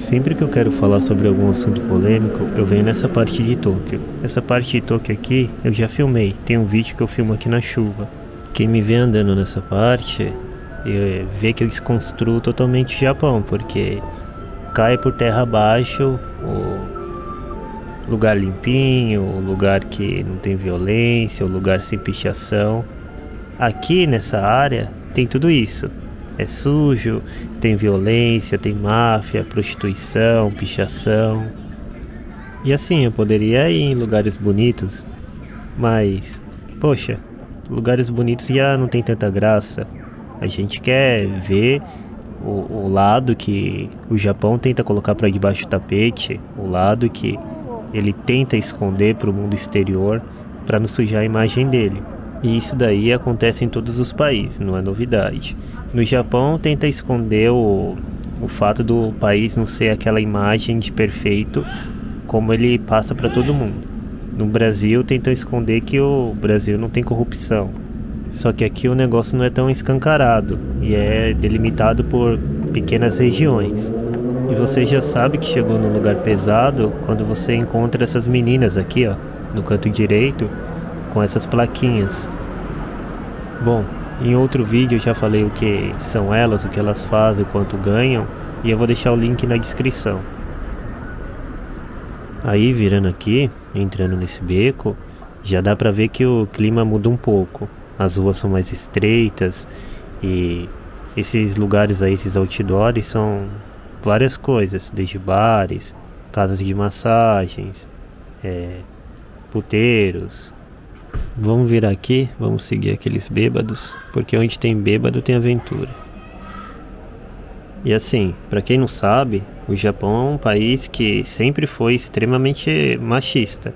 Sempre que eu quero falar sobre algum assunto polêmico, eu venho nessa parte de Tóquio. Essa parte de Tóquio aqui, eu já filmei. Tem um vídeo que eu filmo aqui na chuva. Quem me vê andando nessa parte, vê que eu desconstruo totalmente o Japão, porque cai por terra abaixo o lugar limpinho, o lugar que não tem violência, o lugar sem pichação. Aqui nessa área tem tudo isso. É sujo, tem violência, tem máfia, prostituição, pichação. E assim, eu poderia ir em lugares bonitos, mas, poxa, lugares bonitos já não tem tanta graça. A gente quer ver o lado que o Japão tenta colocar para debaixo do tapete, o lado que ele tenta esconder para o mundo exterior para não sujar a imagem dele. E isso daí acontece em todos os países, não é novidade. No Japão tenta esconder o fato do país não ser aquela imagem de perfeito como ele passa para todo mundo. No Brasil tenta esconder que o Brasil não tem corrupção. Só que aqui o negócio não é tão escancarado e é delimitado por pequenas regiões. E você já sabe que chegou num lugar pesado quando você encontra essas meninas aqui, ó, no canto direito, com essas plaquinhas. Bom, em outro vídeo eu já falei o que são elas, o que elas fazem, quanto ganham, e eu vou deixar o link na descrição. Aí, virando aqui, entrando nesse beco, já dá pra ver que o clima muda um pouco. As ruas são mais estreitas e esses lugares aí, esses outdoors, são várias coisas, desde bares, casas de massagens, puteiros. Vamos virar aqui, vamos seguir aqueles bêbados, porque onde tem bêbado tem aventura. E assim, pra quem não sabe, o Japão é um país que sempre foi extremamente machista.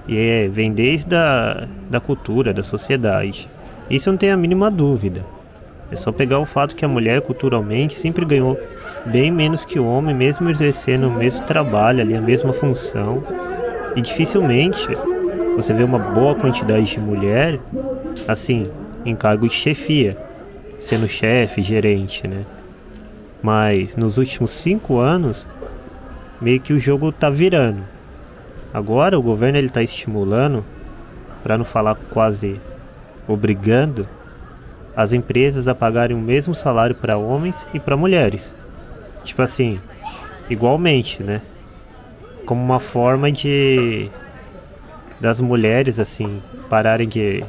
E vem desde da cultura, da sociedade. Isso não tem a mínima dúvida. É só pegar o fato que a mulher culturalmente sempre ganhou bem menos que o homem, mesmo exercendo o mesmo trabalho ali, a mesma função. E dificilmente você vê uma boa quantidade de mulher, assim, em cargo de chefia, sendo chefe, gerente, né? Mas nos últimos 5 anos, meio que o jogo tá virando. Agora o governo ele tá estimulando, para não falar quase obrigando, as empresas a pagarem o mesmo salário para homens e para mulheres. Tipo assim, igualmente, né? Como uma forma das mulheres, assim, pararem de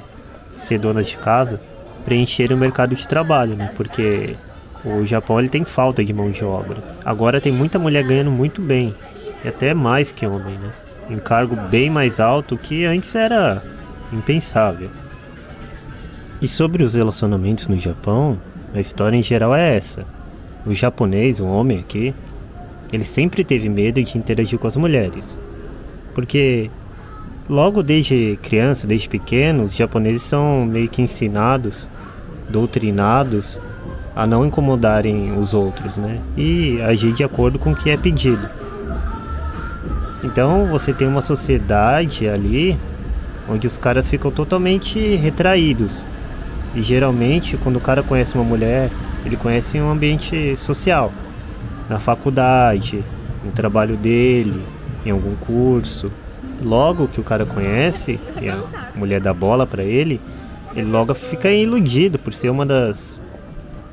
ser donas de casa, preencherem o mercado de trabalho, né? Porque o Japão ele tem falta de mão de obra. Agora tem muita mulher ganhando muito bem, e até mais que homem, né? Em cargo bem mais alto que antes era impensável. E sobre os relacionamentos no Japão, a história em geral é essa. O japonês, o homem aqui, ele sempre teve medo de interagir com as mulheres. Porque logo desde criança, desde pequeno, os japoneses são meio que ensinados, doutrinados a não incomodarem os outros, né? E agir de acordo com o que é pedido. Então você tem uma sociedade ali onde os caras ficam totalmente retraídos. E geralmente quando o cara conhece uma mulher, ele conhece em um ambiente social, na faculdade, no trabalho dele, em algum curso. Logo que o cara conhece e a mulher dá bola pra ele logo fica iludido por ser uma das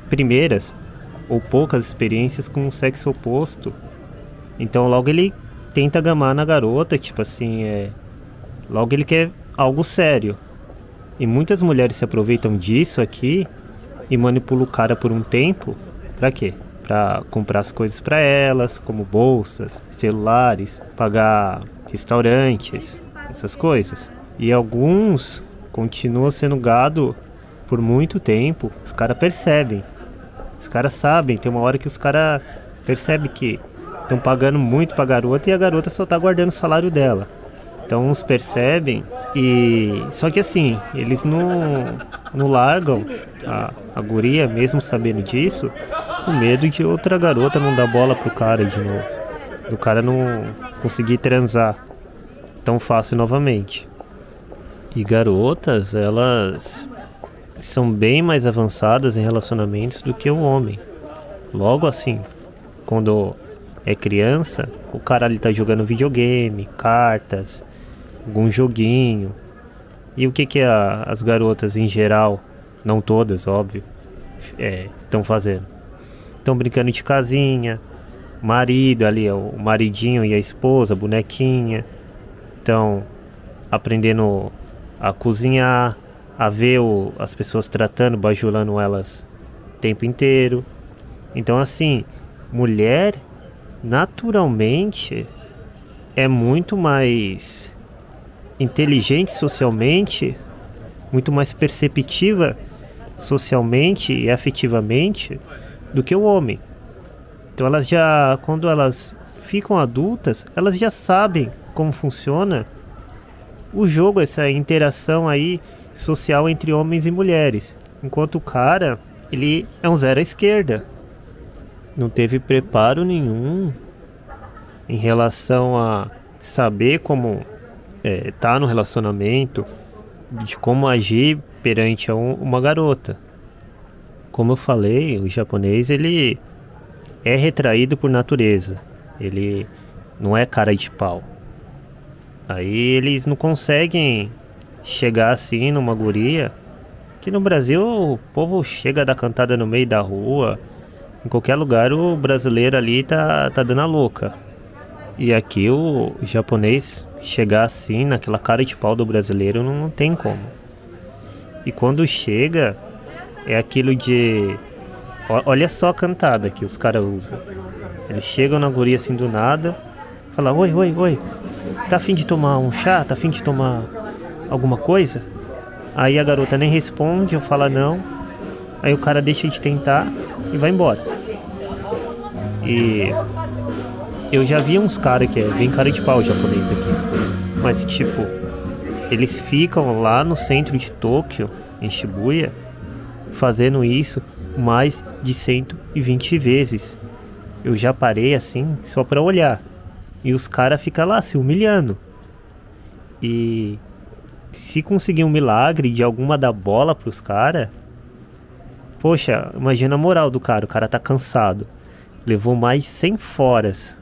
primeiras ou poucas experiências com o sexo oposto. Então logo ele tenta gamar na garota, tipo assim, logo ele quer algo sério. E muitas mulheres se aproveitam disso aqui e manipulam o cara por um tempo. Pra quê? Pra comprar as coisas pra elas, como bolsas, celulares, pagar restaurantes, essas coisas. E alguns continuam sendo gado por muito tempo. Os caras percebem. Os caras sabem, tem uma hora que os caras percebem que estão pagando muito pra garota e a garota só tá guardando o salário dela. Então uns percebem e... Só que assim, eles não largam a guria, mesmo sabendo disso, com medo de outra garota não dar bola pro cara de novo. Do cara não conseguir transar tão fácil novamente. E garotas, elas são bem mais avançadas em relacionamentos do que o homem. Logo assim, quando é criança, o cara ali tá jogando videogame, cartas, algum joguinho. E o que as garotas em geral, não todas, óbvio, estão fazendo? Estão brincando de casinha, marido ali, o maridinho e a esposa, a bonequinha. Estão aprendendo a cozinhar, a ver as pessoas tratando, bajulando elas o tempo inteiro. Então assim, mulher naturalmente é muito mais inteligente socialmente, muito mais perceptiva socialmente e afetivamente do que o homem. Então elas já, quando elas ficam adultas, elas já sabem como funciona o jogo, essa interação aí social entre homens e mulheres. Enquanto o cara, ele é um zero à esquerda. Não teve preparo nenhum em relação a saber como tá no relacionamento, de como agir perante uma garota. Como eu falei, o japonês, ele é retraído por natureza. Ele não é cara de pau. Aí eles não conseguem chegar assim numa guria. Que no Brasil o povo chega a dar cantada no meio da rua. Em qualquer lugar o brasileiro ali tá dando a louca. E aqui o japonês chegar assim naquela cara de pau do brasileiro não tem como. E quando chega é aquilo de... Olha só a cantada que os caras usam. Eles chegam na guria assim do nada, falam: oi, oi, oi, tá afim de tomar um chá? Tá afim de tomar alguma coisa? Aí a garota nem responde ou fala não. Aí o cara deixa de tentar e vai embora. E eu já vi uns caras que é bem cara de pau japonês aqui. Mas tipo, eles ficam lá no centro de Tóquio, em Shibuya, fazendo isso mais de 120 vezes. Eu já parei assim só pra olhar. E os caras ficam lá se humilhando. E se conseguir um milagre de alguma dar bola pros caras, poxa, imagina a moral do cara. O cara tá cansado, levou mais 100 foras.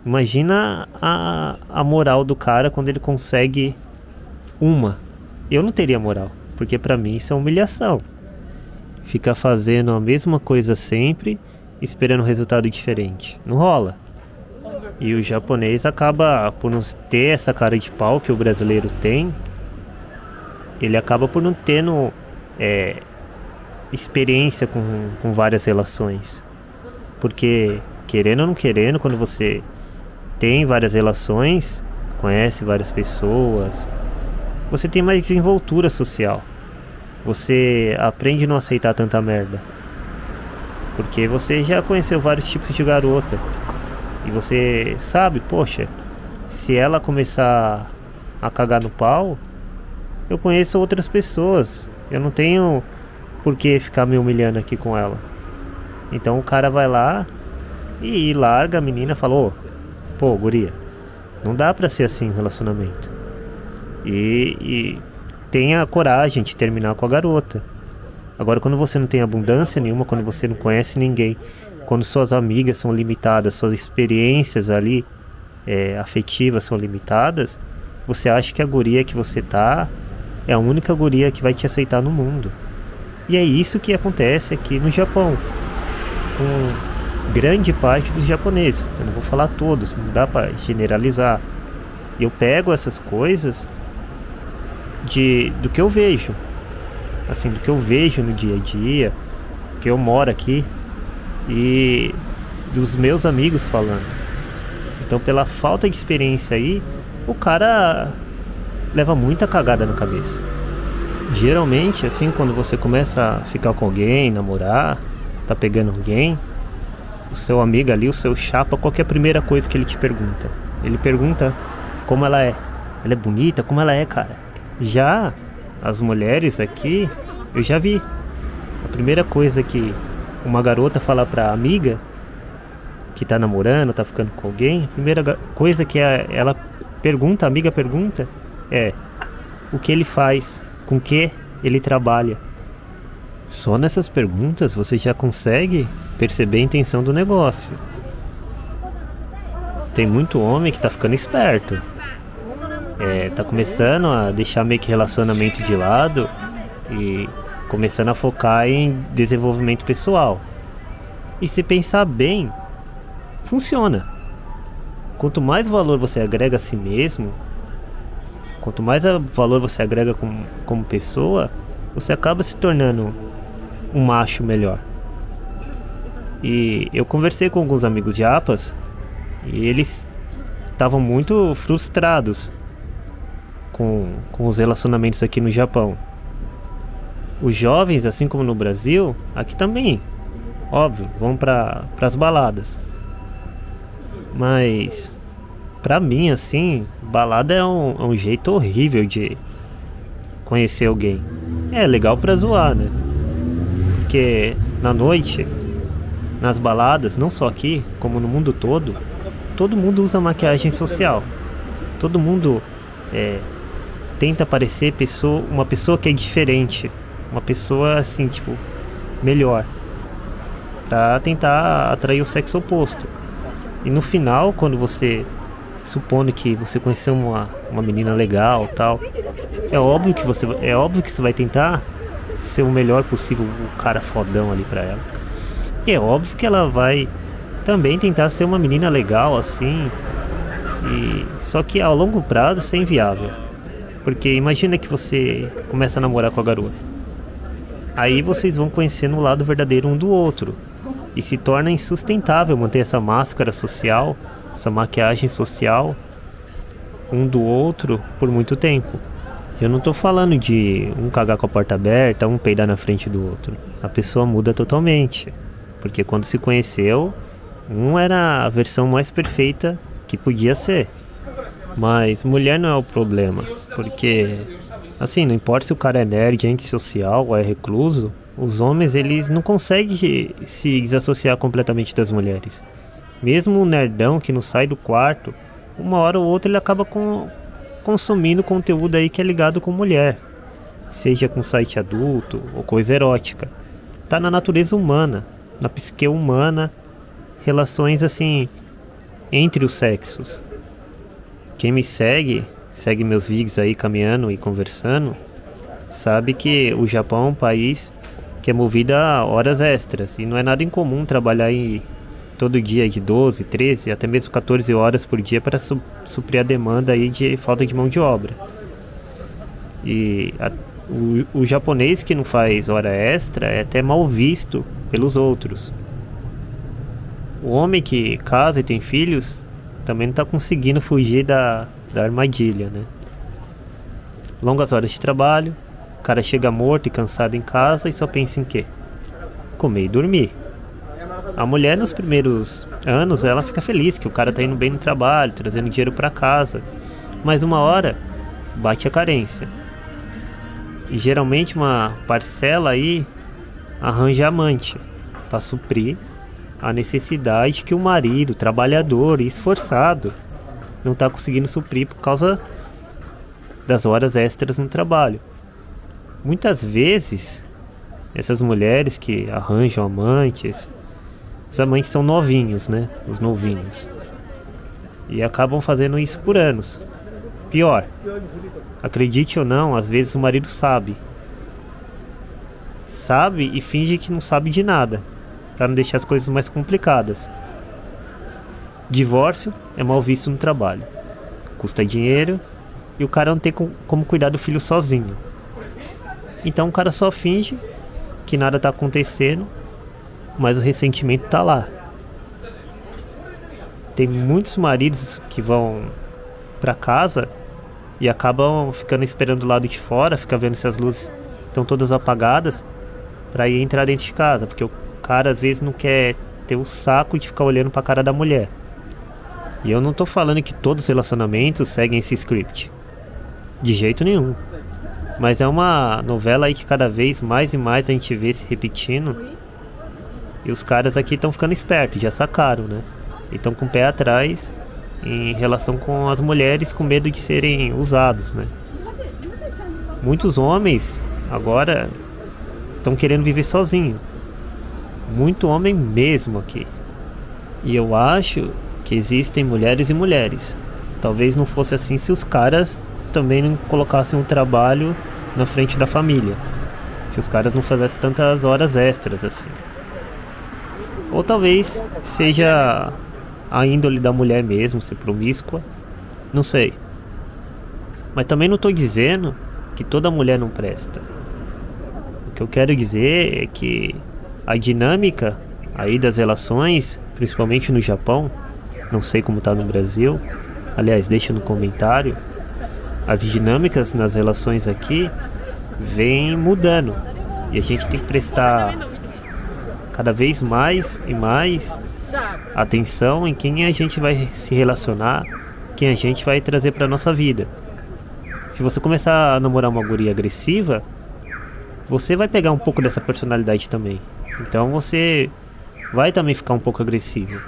Imagina a moral do cara quando ele consegue uma. Eu não teria moral, porque pra mim isso é humilhação. Ficar fazendo a mesma coisa sempre, esperando um resultado diferente. Não rola. E o japonês acaba por não ter essa cara de pau que o brasileiro tem. Ele acaba por não ter experiência com várias relações. Porque, querendo ou não querendo, quando você tem várias relações, conhece várias pessoas, você tem mais desenvoltura social. Você aprende a não aceitar tanta merda. Porque você já conheceu vários tipos de garota. E você sabe, poxa, se ela começar a cagar no pau, eu conheço outras pessoas. Eu não tenho por que ficar me humilhando aqui com ela. Então o cara vai lá e larga a menina e fala: pô, guria, não dá pra ser assim um relacionamento. E tenha a coragem de terminar com a garota. Agora, quando você não tem abundância nenhuma, quando você não conhece ninguém, quando suas amigas são limitadas, suas experiências ali afetivas são limitadas, você acha que a guria que você tá é a única guria que vai te aceitar no mundo. E é isso que acontece aqui no Japão, com grande parte dos japoneses. Eu não vou falar todos, não dá pra generalizar. E eu pego essas coisas do que eu vejo, assim, do que eu vejo no dia a dia, que eu moro aqui, e dos meus amigos falando. Então, pela falta de experiência aí, o cara leva muita cagada na cabeça. Geralmente, assim, quando você começa a ficar com alguém, namorar, tá pegando alguém, o seu amigo ali, o seu chapa, qual que é a primeira coisa que ele te pergunta? Ele pergunta como ela é. Ela é bonita? Como ela é, cara? Já as mulheres aqui, eu já vi. A primeira coisa que uma garota fala pra amiga que tá namorando, tá ficando com alguém, a primeira coisa que ela pergunta, a amiga pergunta, é o que ele faz, com que ele trabalha. Só nessas perguntas você já consegue perceber a intenção do negócio. tem muito homem que tá ficando esperto. Tá começando a deixar meio que relacionamento de lado e começando a focar em desenvolvimento pessoal. E se pensar bem, funciona. Quanto mais valor você agrega a si mesmo, quanto mais valor você agrega como pessoa, você acaba se tornando um macho melhor. E eu conversei com alguns amigos japas e eles estavam muito frustrados com os relacionamentos aqui no Japão. Os jovens, assim como no Brasil, aqui também, óbvio, vão para as baladas. Mas pra mim, assim, balada é um jeito horrível de conhecer alguém. É legal pra zoar, né? Porque na noite, nas baladas, não só aqui, como no mundo todo mundo usa maquiagem social. Todo mundo tenta parecer uma pessoa que é diferente. Uma pessoa assim, tipo, melhor. Pra tentar atrair o sexo oposto. E no final, quando você, supondo que você conheceu uma menina legal, tal, é óbvio que você vai tentar ser o melhor possível, o cara fodão ali pra ela. E é óbvio que ela vai também tentar ser uma menina legal, assim. Só que a longo prazo isso é inviável. Porque imagina que você começa a namorar com a garota. Aí vocês vão conhecendo o lado verdadeiro um do outro. E se torna insustentável manter essa máscara social, essa maquiagem social, um do outro por muito tempo. Eu não tô falando de um cagar com a porta aberta, um peidar na frente do outro. A pessoa muda totalmente. Porque quando se conheceu, um era a versão mais perfeita que podia ser. Mas mulher não é o problema. Porque, assim, não importa se o cara é nerd, antissocial ou é recluso, os homens, eles não conseguem se desassociar completamente das mulheres. Mesmo o nerdão que não sai do quarto, uma hora ou outra ele acaba consumindo conteúdo aí que é ligado com mulher. Seja com site adulto ou coisa erótica. Tá na natureza humana, na psique humana, relações assim, entre os sexos. Quem me segue meus vídeos aí caminhando e conversando, sabe que o Japão é um país que é movido a horas extras. E não é nada incomum trabalhar todo dia de 12, 13, até mesmo 14 horas por dia para suprir a demanda aí de falta de mão de obra. E o japonês que não faz hora extra é até mal visto pelos outros. O homem que casa e tem filhos também não está conseguindo fugir da armadilha, né? Longas horas de trabalho, o cara chega morto e cansado em casa e só pensa em quê? Comer e dormir. A mulher nos primeiros anos, ela fica feliz que o cara tá indo bem no trabalho, trazendo dinheiro para casa. Mas uma hora, bate a carência. E geralmente uma parcela aí arranja amante para suprir a necessidade que o marido, trabalhador e esforçado, não tá conseguindo suprir por causa das horas extras no trabalho. Muitas vezes, essas mulheres que arranjam amantes, os amantes são novinhos, né? Os novinhos. E acabam fazendo isso por anos. Pior, acredite ou não, às vezes o marido sabe. Sabe e finge que não sabe de nada, para não deixar as coisas mais complicadas. Divórcio é mal visto no trabalho. Custa dinheiro e o cara não tem como cuidar do filho sozinho. Então o cara só finge que nada tá acontecendo, mas o ressentimento tá lá. Tem muitos maridos que vão pra casa e acabam ficando esperando do lado de fora, fica vendo se as luzes estão todas apagadas pra ir entrar dentro de casa, porque o cara às vezes não quer ter o saco de ficar olhando pra cara da mulher. E eu não tô falando que todos os relacionamentos seguem esse script, de jeito nenhum. Mas é uma novela aí que cada vez mais e mais a gente vê se repetindo. E os caras aqui estão ficando espertos, já sacaram, né? E estão com o pé atrás em relação com as mulheres, com medo de serem usados, né? Muitos homens agora estão querendo viver sozinho. Muito homem mesmo aqui. E eu acho que existem mulheres e mulheres. Talvez não fosse assim se os caras também não colocassem um trabalho na frente da família. Se os caras não fizessem tantas horas extras assim. Ou talvez seja a índole da mulher mesmo, ser promíscua. Não sei. Mas também não tô dizendo que toda mulher não presta. O que eu quero dizer é que a dinâmica aí das relações, principalmente no Japão, não sei como tá no Brasil, aliás, deixa no comentário, as dinâmicas nas relações aqui vêm mudando e a gente tem que prestar cada vez mais e mais atenção em quem a gente vai se relacionar, quem a gente vai trazer pra nossa vida. Se você começar a namorar uma guria agressiva, você vai pegar um pouco dessa personalidade também. Então você vai também ficar um pouco agressivo.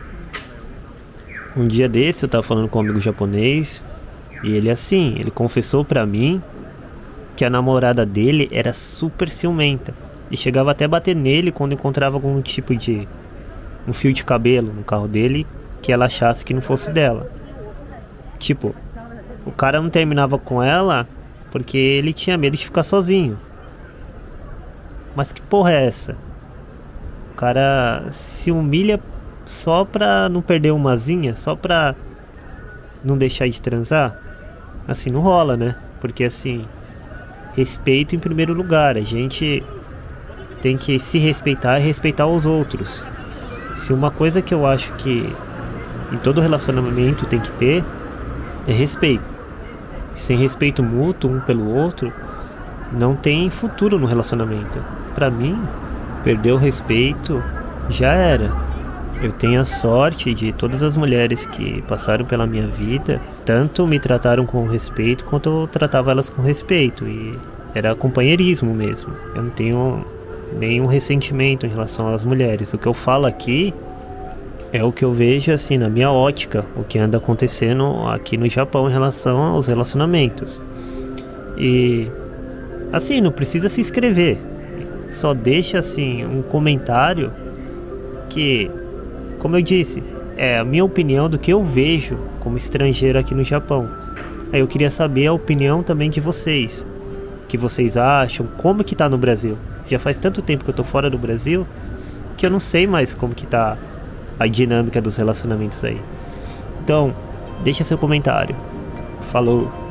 Um dia desse eu tava falando com um amigo japonês e ele confessou pra mim que a namorada dele era super ciumenta e chegava até a bater nele quando encontrava algum tipo de um fio de cabelo no carro dele que ela achasse que não fosse dela. Tipo, o cara não terminava com ela porque ele tinha medo de ficar sozinho. Mas que porra é essa? O cara se humilha só pra não perder uma asinha, só pra não deixar de transar? Assim, não rola, né? Porque assim, respeito em primeiro lugar. A gente tem que se respeitar e respeitar os outros. Se uma coisa que eu acho que em todo relacionamento tem que ter é respeito. Sem respeito mútuo um pelo outro, não tem futuro no relacionamento. Pra mim, perder o respeito já era. Eu tenho a sorte de todas as mulheres que passaram pela minha vida, tanto me trataram com respeito quanto eu tratava elas com respeito. E era companheirismo mesmo. Eu não tenho nenhum ressentimento em relação às mulheres. O que eu falo aqui é o que eu vejo assim na minha ótica, o que anda acontecendo aqui no Japão em relação aos relacionamentos. E assim, não precisa se inscrever. Só deixa assim um comentário que, como eu disse, é a minha opinião do que eu vejo como estrangeiro aqui no Japão. Aí eu queria saber a opinião também de vocês. O que vocês acham, como que tá no Brasil? Já faz tanto tempo que eu tô fora do Brasil que eu não sei mais como que tá a dinâmica dos relacionamentos aí. Então, deixa seu comentário. Falou!